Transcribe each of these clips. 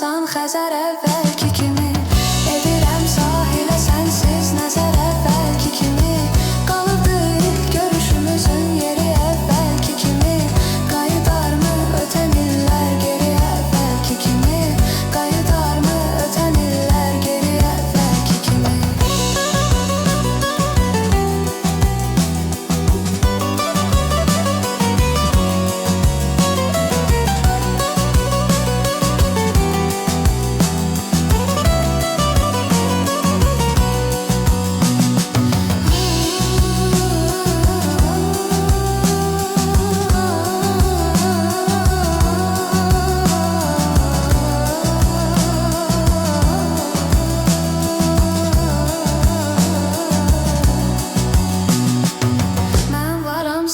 yoxsan Xəzər əvvəlki kimi. Edirəm sahilə sənsiz nəzər əvvəlki kimi. Qalıbdı ilk görüşümüzün yeri əvvəlki kimi. Qayıdarmı ötən illər geri əvvəlki kimi. Qayıdarmı ötən illər geri əvvəlki kimi.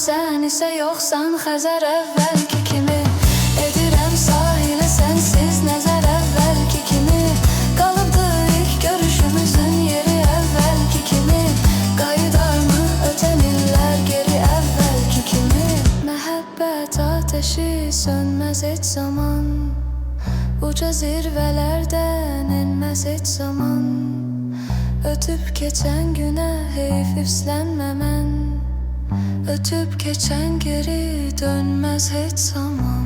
Sən isə yoxsan Xəzər əvvəlki kimi. Edirəm sahilə sənsiz nəzər əvvəlki kimi. Qalıbdı ilk görüşümüzün yeri əvvəlki kimi. Qayıdarmı ötən illər geri əvvəlki kimi. Məhəbbət ateşi sönməz heç zaman. Uca zirvələrdən enməz heç zaman. Ötüb keçən günə heyf üflənmə mən. Ötüp geçen geri dönmez hiç zaman.